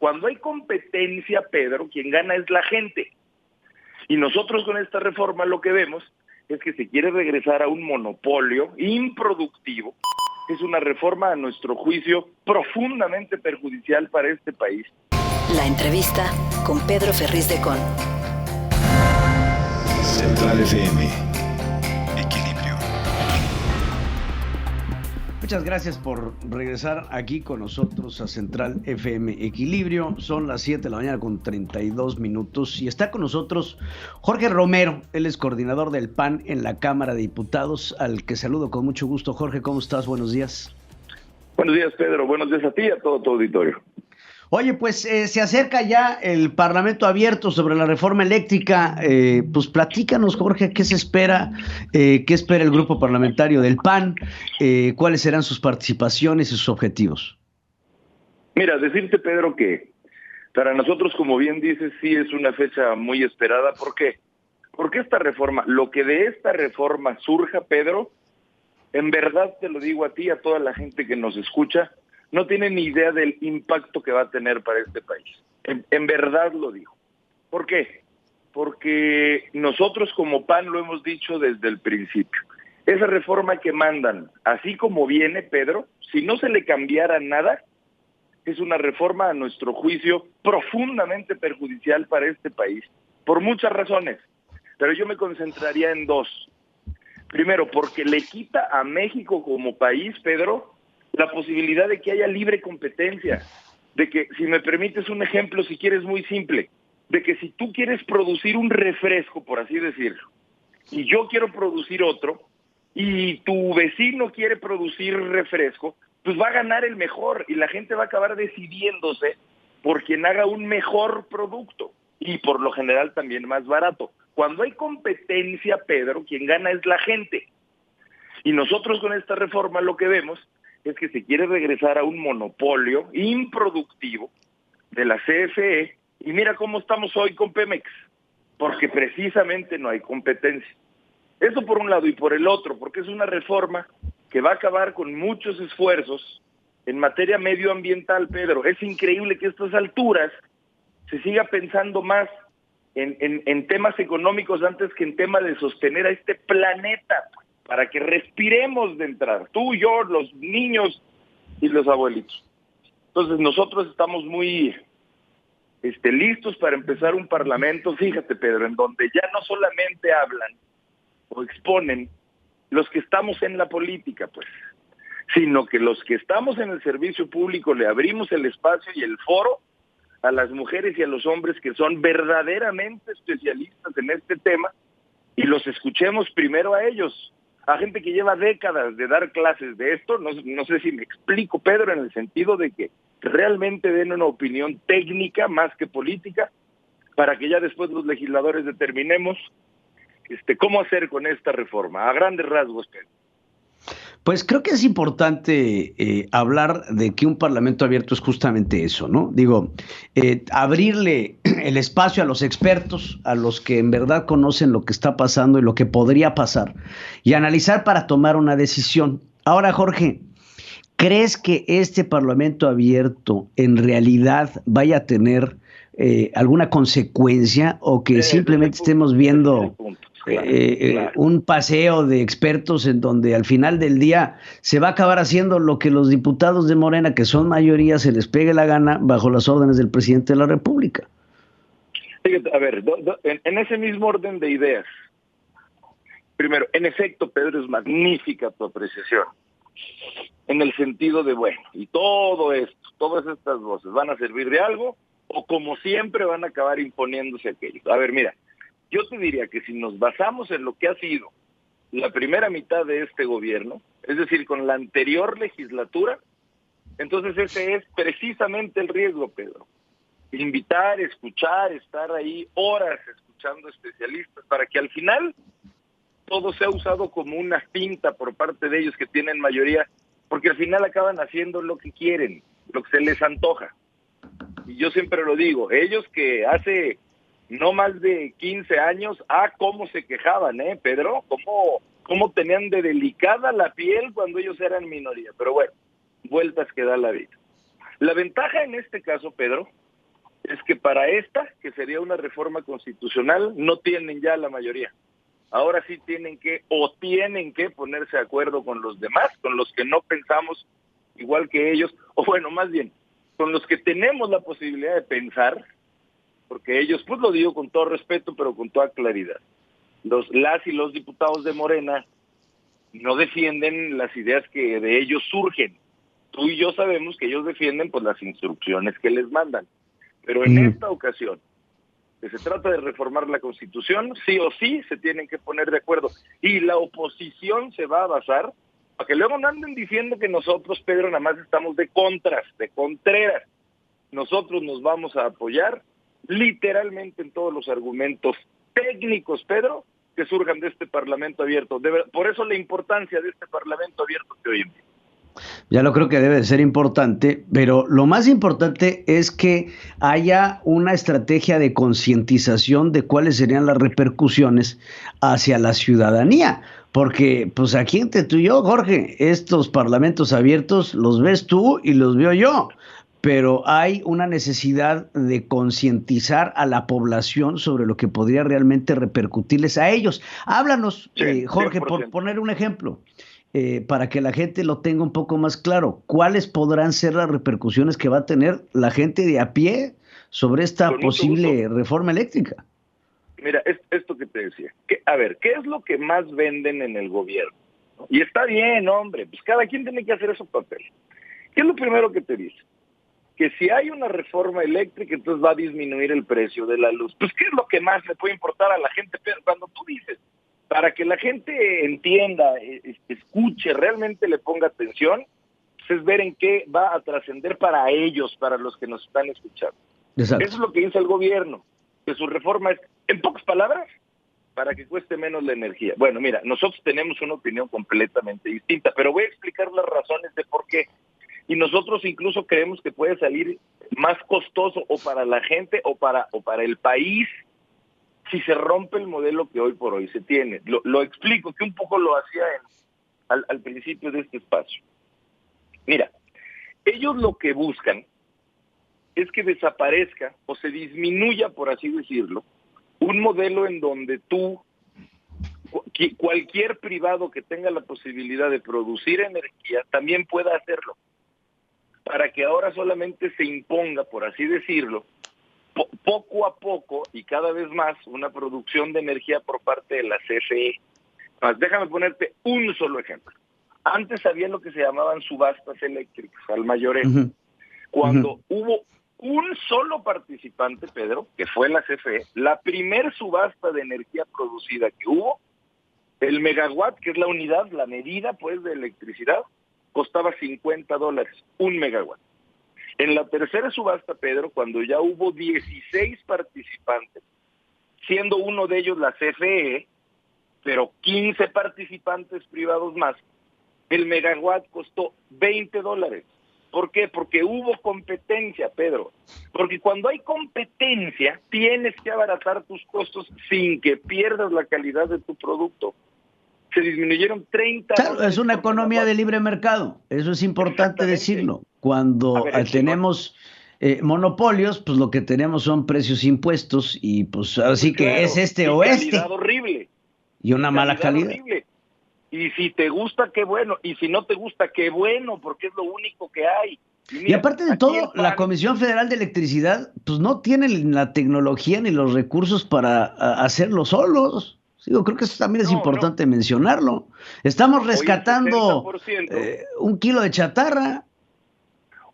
Cuando hay competencia, Pedro, quien gana es la gente. Y nosotros con esta reforma lo que vemos es que se quiere regresar a un monopolio improductivo. Es una reforma, a nuestro juicio, profundamente perjudicial para este país. La entrevista con Pedro Ferriz de Con. Central FM. Equilibrio. Muchas gracias por regresar aquí con nosotros a Central FM Equilibrio. Son las 7 de la mañana con 32 minutos y está con nosotros Jorge Romero. Él es coordinador del PAN en la Cámara de Diputados, al que saludo con mucho gusto. Jorge, ¿cómo estás? Buenos días. Buenos días, Pedro. Buenos días a ti y a todo tu auditorio. Oye, pues se acerca ya el Parlamento abierto sobre la reforma eléctrica. Pues platícanos, Jorge, ¿qué se espera? ¿Qué espera el grupo parlamentario del PAN? ¿Cuáles serán sus participaciones y sus objetivos? Mira, decirte, Pedro, que para nosotros, como bien dices, sí es una fecha muy esperada. ¿Por qué? Porque esta reforma, lo que de esta reforma surja, Pedro, en verdad te lo digo a ti, a toda la gente que nos escucha, no tienen ni idea del impacto que va a tener para este país. En verdad lo digo. ¿Por qué? Porque nosotros como PAN lo hemos dicho desde el principio. Esa reforma que mandan, así como viene, Pedro, si no se le cambiara nada, es una reforma, a nuestro juicio, profundamente perjudicial para este país, por muchas razones. Pero yo me concentraría en dos. Primero, porque le quita a México como país, Pedro, la posibilidad de que haya libre competencia, de que, si me permites un ejemplo, si quieres muy simple, de que si tú quieres producir un refresco, por así decirlo, y yo quiero producir otro, y tu vecino quiere producir refresco, pues va a ganar el mejor, y la gente va a acabar decidiéndose por quien haga un mejor producto, y por lo general también más barato. Cuando hay competencia, Pedro, quien gana es la gente. Y nosotros con esta reforma lo que vemos es que se quiere regresar a un monopolio improductivo de la CFE, y mira cómo estamos hoy con Pemex, porque precisamente no hay competencia. Eso por un lado, y por el otro, porque es una reforma que va a acabar con muchos esfuerzos en materia medioambiental, Pedro. Es increíble que a estas alturas se siga pensando más en temas económicos antes que en temas de sostener a este planeta, para que respiremos de entrar, tú, yo, los niños y los abuelitos. Entonces nosotros estamos muy listos para empezar un parlamento, fíjate, Pedro, en donde ya no solamente hablan o exponen los que estamos en la política, pues, sino que los que estamos en el servicio público le abrimos el espacio y el foro a las mujeres y a los hombres que son verdaderamente especialistas en este tema, y los escuchemos primero a ellos, a gente que lleva décadas de dar clases de esto. No sé si me explico, Pedro, en el sentido de que realmente den una opinión técnica más que política, para que ya después los legisladores determinemos cómo hacer con esta reforma, a grandes rasgos, Pedro. Pues creo que es importante hablar de que un parlamento abierto es justamente eso, ¿no? Digo, abrirle el espacio a los expertos, a los que en verdad conocen lo que está pasando y lo que podría pasar, y analizar para tomar una decisión. Ahora, Jorge, ¿crees que este parlamento abierto en realidad vaya a tener alguna consecuencia, o que simplemente estemos viendo claro, un paseo de expertos en donde al final del día se va a acabar haciendo lo que los diputados de Morena, que son mayoría, se les pegue la gana bajo las órdenes del presidente de la República? Fíjate, a ver, en ese mismo orden de ideas, primero, en efecto, Pedro, es magnífica tu apreciación, en el sentido de, bueno, y todo esto, todas estas voces, ¿van a servir de algo? O como siempre van a acabar imponiéndose aquellos. A ver, mira, yo te diría que si nos basamos en lo que ha sido la primera mitad de este gobierno, es decir, con la anterior legislatura, entonces ese es precisamente el riesgo, Pedro. Invitar, escuchar, estar ahí horas escuchando especialistas, para que al final todo sea usado como una finta por parte de ellos que tienen mayoría, porque al final acaban haciendo lo que quieren, lo que se les antoja. Y yo siempre lo digo, ellos que hace no más de 15 años, cómo se quejaban, Pedro, cómo tenían de delicada la piel cuando ellos eran minoría. Pero bueno, vueltas que da la vida. La ventaja en este caso, Pedro, es que para esta, que sería una reforma constitucional, no tienen ya la mayoría. Ahora sí tienen que ponerse de acuerdo con los demás, con los que no pensamos igual que ellos, o bueno, más bien, con los que tenemos la posibilidad de pensar, porque ellos, pues lo digo con todo respeto, pero con toda claridad, las y los diputados de Morena no defienden las ideas que de ellos surgen. Tú y yo sabemos que ellos defienden pues las instrucciones que les mandan. Pero en esta ocasión, que se trata de reformar la Constitución, sí o sí se tienen que poner de acuerdo. Y la oposición se va a basar, para que luego no anden diciendo que nosotros, Pedro, nada más estamos de contras, de contreras. Nosotros nos vamos a apoyar literalmente en todos los argumentos técnicos, Pedro, que surjan de este Parlamento abierto. Por eso la importancia de este Parlamento abierto que hoy en día. Ya lo creo que debe de ser importante, pero lo más importante es que haya una estrategia de concientización de cuáles serían las repercusiones hacia la ciudadanía. Porque, pues aquí entre tú y yo, Jorge, estos parlamentos abiertos los ves tú y los veo yo. Pero hay una necesidad de concientizar a la población sobre lo que podría realmente repercutirles a ellos. Háblanos, Jorge, 100%. por poner un ejemplo. Para que la gente lo tenga un poco más claro. ¿Cuáles podrán ser las repercusiones que va a tener la gente de a pie sobre esta posible reforma eléctrica? Mira, esto que te decía. A ver, ¿qué es lo que más venden en el gobierno? Y está bien, hombre, pues cada quien tiene que hacer su papel. ¿Qué es lo primero que te dice? Que si hay una reforma eléctrica, entonces va a disminuir el precio de la luz. Pues, ¿qué es lo que más le puede importar a la gente? Pero cuando tú dices, para que la gente entienda, escuche, realmente le ponga atención, pues es ver en qué va a trascender para ellos, para los que nos están escuchando. Exacto. Eso es lo que dice el gobierno, que su reforma es, en pocas palabras, para que cueste menos la energía. Bueno, mira, nosotros tenemos una opinión completamente distinta, pero voy a explicar las razones de por qué. Y nosotros incluso creemos que puede salir más costoso o para la gente o para el país si se rompe el modelo que hoy por hoy se tiene. Lo explico, que un poco lo hacía al principio de este espacio. Mira, ellos lo que buscan es que desaparezca o se disminuya, por así decirlo, un modelo en donde cualquier privado que tenga la posibilidad de producir energía también pueda hacerlo, para que ahora solamente se imponga, por así decirlo, poco a poco y cada vez más una producción de energía por parte de la CFE. Déjame ponerte un solo ejemplo. Antes había lo que se llamaban subastas eléctricas al mayoreo. Cuando hubo un solo participante, Pedro, que fue la CFE, la primer subasta de energía producida que hubo, el megawatt, que es la unidad, la medida pues de electricidad, costaba $50, un megawatt. En la tercera subasta, Pedro, cuando ya hubo 16 participantes, siendo uno de ellos la CFE, pero 15 participantes privados más, el megawatt costó $20. ¿Por qué? Porque hubo competencia, Pedro. Porque cuando hay competencia, tienes que abaratar tus costos sin que pierdas la calidad de tu producto. Se disminuyeron 30. Claro, es una economía de libre mercado, eso es importante decirlo. Cuando tenemos monopolios, pues lo que tenemos son precios impuestos y pues así que claro, es este o este. Calidad horrible. Y una mala calidad. Horrible. Y si te gusta, qué bueno. Y si no te gusta, qué bueno, porque es lo único que hay. Y aparte de todo, la Comisión Federal de Electricidad, pues no tiene la tecnología ni los recursos para hacerlo solos. Digo, creo que eso también es importante mencionarlo. Estamos rescatando un kilo de chatarra.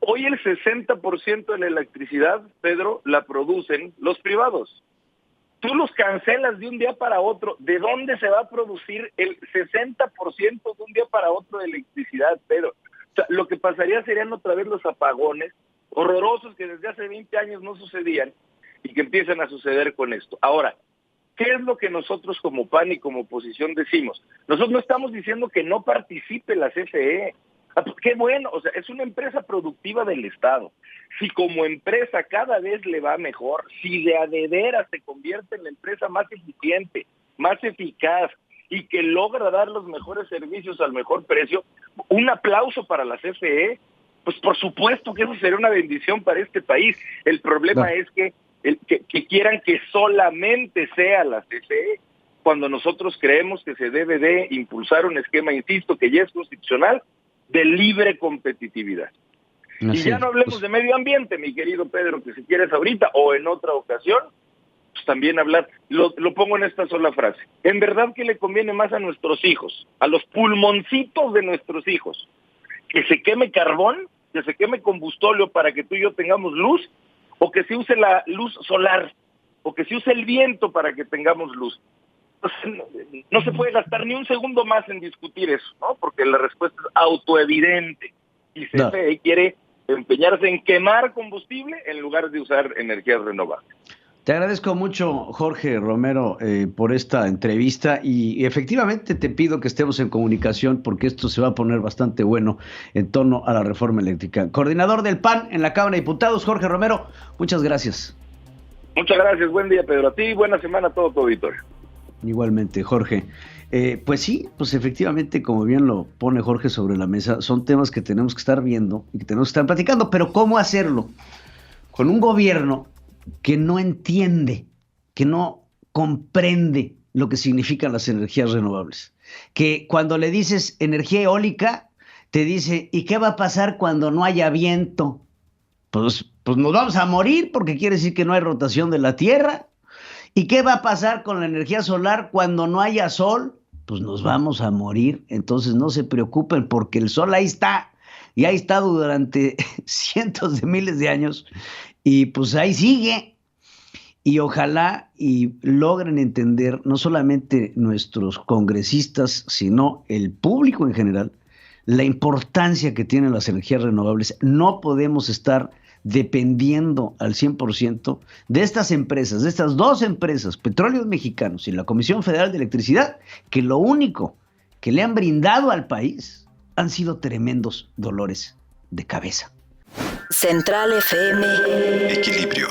Hoy el 60% de la electricidad, Pedro, la producen los privados. Tú los cancelas de un día para otro. ¿De dónde se va a producir el 60% de un día para otro de electricidad, Pedro? O sea, lo que pasaría serían otra vez los apagones horrorosos que desde hace 20 años no sucedían y que empiezan a suceder con esto. Ahora, ¿qué es lo que nosotros como PAN y como oposición decimos? Nosotros no estamos diciendo que no participe la CFE. Qué bueno, o sea, es una empresa productiva del Estado. Si como empresa cada vez le va mejor, si de veras se convierte en la empresa más eficiente, más eficaz y que logra dar los mejores servicios al mejor precio, un aplauso para la CFE. pues por supuesto que eso sería una bendición para este país. El problema es que quieran que solamente sea la CFE, cuando nosotros creemos que se debe de impulsar un esquema, insisto, que ya es constitucional, de libre competitividad. Y ya no hablemos de medio ambiente, mi querido Pedro, que si quieres ahorita o en otra ocasión, pues también hablar, lo pongo en esta sola frase. En verdad que le conviene más a nuestros hijos, a los pulmoncitos de nuestros hijos, que se queme carbón, que se queme combustóleo para que tú y yo tengamos luz, o que se use la luz solar, o que se use el viento para que tengamos luz. Entonces, no se puede gastar ni un segundo más en discutir eso, ¿no? Porque la respuesta es autoevidente. Y CFE quiere empeñarse en quemar combustible en lugar de usar energías renovables. Te agradezco mucho, Jorge Romero, por esta entrevista y efectivamente te pido que estemos en comunicación porque esto se va a poner bastante bueno en torno a la reforma eléctrica. Coordinador del PAN en la Cámara de Diputados, Jorge Romero, muchas gracias. Muchas gracias, buen día, Pedro. A ti y buena semana a todo tu auditorio. Igualmente, Jorge. Pues sí, pues efectivamente, como bien lo pone Jorge sobre la mesa, son temas que tenemos que estar viendo y que tenemos que estar platicando, pero ¿cómo hacerlo? Con un gobierno que no entiende, que no comprende lo que significan las energías renovables. Que cuando le dices energía eólica, te dice, ¿y qué va a pasar cuando no haya viento? Pues nos vamos a morir porque quiere decir que no hay rotación de la Tierra. ¿Y qué va a pasar con la energía solar cuando no haya sol? Pues nos vamos a morir. Entonces no se preocupen porque el sol ahí está y ha estado durante cientos de miles de años y pues ahí sigue. Y ojalá y logren entender no solamente nuestros congresistas, sino el público en general, la importancia que tienen las energías renovables. No podemos estar dependiendo al 100% de estas empresas, de estas dos empresas, Petróleos Mexicanos y la Comisión Federal de Electricidad, que lo único que le han brindado al país han sido tremendos dolores de cabeza. Central FM. Equilibrio.